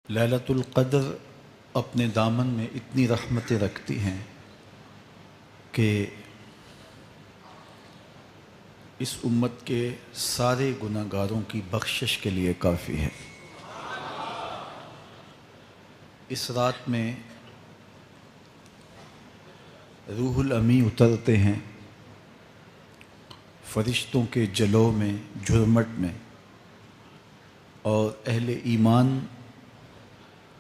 لیلۃ القدر اپنے دامن میں اتنی رحمتیں رکھتی ہیں کہ اس امت کے سارے گناہ گاروں کی بخشش کے لیے کافی ہے۔ اس رات میں روح الامی اترتے ہیں فرشتوں کے جلو میں، جھرمٹ میں، اور اہل ایمان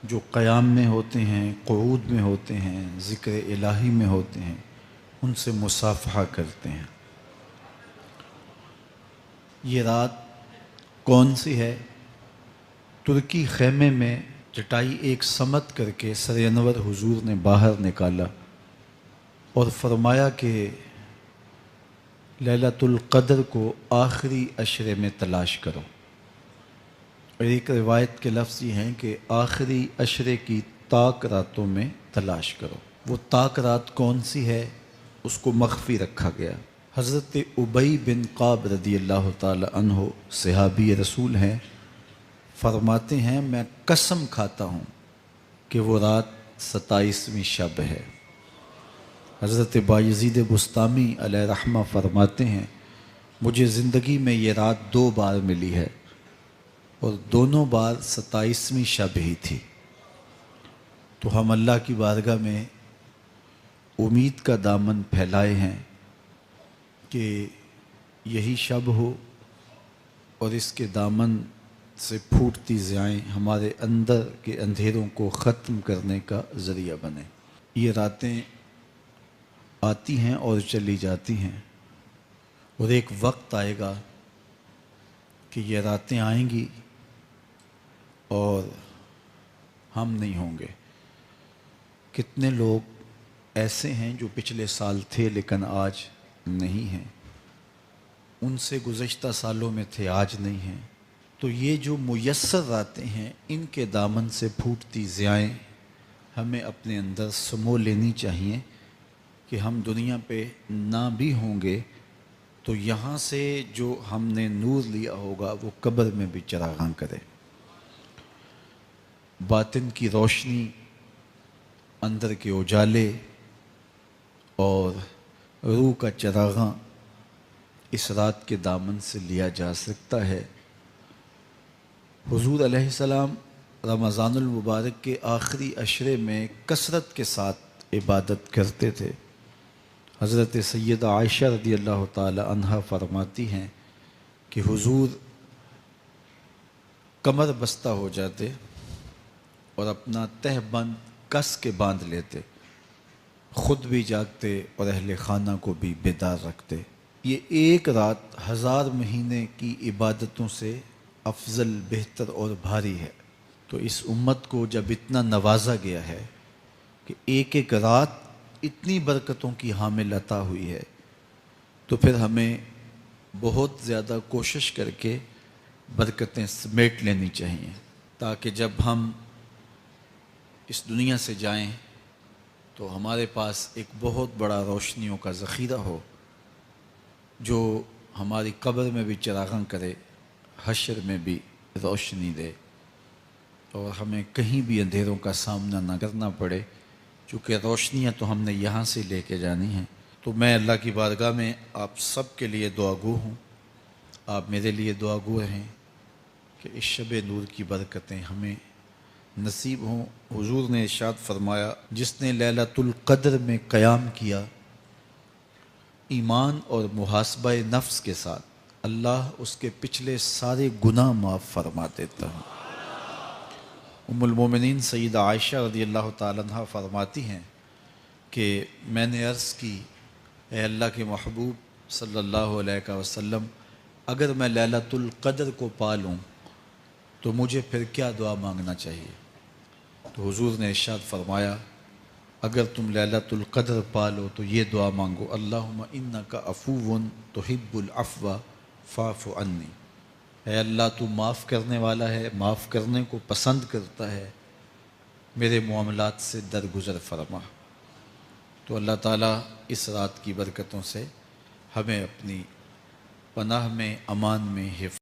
جو قیام میں ہوتے ہیں، قعود میں ہوتے ہیں، ذکر الہی میں ہوتے ہیں، ان سے مصافحہ کرتے ہیں۔ یہ رات کون سی ہے؟ ترکی خیمے میں چٹائی ایک سمت کر کے سر انور حضور نے باہر نکالا اور فرمایا کہ لیلۃ القدر کو آخری عشرے میں تلاش کرو۔ اور ایک روایت کے لفظ یہ ہیں کہ آخری عشرے کی تاک راتوں میں تلاش کرو۔ وہ تاک رات کون سی ہے؟ اس کو مخفی رکھا گیا۔ حضرت ابی بن کعب رضی اللہ تعالی عنہ صحابی رسول ہیں، فرماتے ہیں میں قسم کھاتا ہوں کہ وہ رات 27ویں شب ہے۔ حضرت بایزید بسطامی علیہ رحمہ فرماتے ہیں مجھے زندگی میں یہ رات 2 بار ملی ہے اور دونوں بار 27ویں شب ہی تھی۔ تو ہم اللہ کی بارگاہ میں امید کا دامن پھیلائے ہیں کہ یہی شب ہو اور اس کے دامن سے پھوٹتی ضیائیں ہمارے اندر کے اندھیروں کو ختم کرنے کا ذریعہ بنے۔ یہ راتیں آتی ہیں اور چلی جاتی ہیں، اور ایک وقت آئے گا کہ یہ راتیں آئیں گی اور ہم نہیں ہوں گے۔ کتنے لوگ ایسے ہیں جو پچھلے سال تھے لیکن آج نہیں ہیں، ان سے گزشتہ سالوں میں تھے آج نہیں ہیں۔ تو یہ جو میسر راتیں ہیں ان کے دامن سے پھوٹتی ضیائیں ہمیں اپنے اندر سمو لینی چاہیے کہ ہم دنیا پہ نہ بھی ہوں گے تو یہاں سے جو ہم نے نور لیا ہوگا وہ قبر میں بھی چراغاں کرے۔ باطن کی روشنی، اندر کے اجالے اور روح کا چراغاں اس رات کے دامن سے لیا جا سکتا ہے۔ حضور علیہ السلام رمضان المبارک کے آخری عشرے میں کثرت کے ساتھ عبادت کرتے تھے۔ حضرت سیدہ عائشہ رضی اللہ تعالی عنہا فرماتی ہیں کہ حضور کمر بستہ ہو جاتے اور اپنا تہ بند کس کے باندھ لیتے، خود بھی جاگتے اور اہل خانہ کو بھی بیدار رکھتے۔ یہ ایک رات 1000 مہینے کی عبادتوں سے افضل، بہتر اور بھاری ہے۔ تو اس امت کو جب اتنا نوازا گیا ہے کہ ایک ایک رات اتنی برکتوں کی حامل عطا ہوئی ہے، تو پھر ہمیں بہت زیادہ کوشش کر کے برکتیں سمیٹ لینی چاہیے تاکہ جب ہم اس دنیا سے جائیں تو ہمارے پاس ایک بہت بڑا روشنیوں کا ذخیرہ ہو جو ہماری قبر میں بھی چراغاں کرے، حشر میں بھی روشنی دے، اور ہمیں کہیں بھی اندھیروں کا سامنا نہ کرنا پڑے، چونکہ روشنیاں تو ہم نے یہاں سے لے کے جانی ہیں۔ تو میں اللہ کی بارگاہ میں آپ سب کے لیے دعا گو ہوں، آپ میرے لیے دعا گو رہیں کہ اس شب نور کی برکتیں ہمیں نصیب ہوں۔ حضور نے ارشاد فرمایا جس نے لیلۃ القدر میں قیام کیا ایمان اور محاسبہ نفس کے ساتھ، اللہ اس کے پچھلے سارے گناہ معاف فرما دیتا ہے۔ ام المومنین سیدہ عائشہ رضی اللہ تعالیٰ عنہ فرماتی ہیں کہ میں نے عرض کی اے اللہ کے محبوب صلی اللہ علیہ وسلم، اگر میں لیلۃ القدر کو پا لوں تو مجھے پھر کیا دعا مانگنا چاہیے؟ تو حضور نے ارشاد فرمایا اگر تم لیلۃ القدر پا لو تو یہ دعا مانگو، اللہم انک عفو تحب العفو فاعف عنی، اے اللہ تو معاف کرنے والا ہے، معاف کرنے کو پسند کرتا ہے، میرے معاملات سے درگزر فرما۔ تو اللہ تعالیٰ اس رات کی برکتوں سے ہمیں اپنی پناہ میں، امان میں، حفظ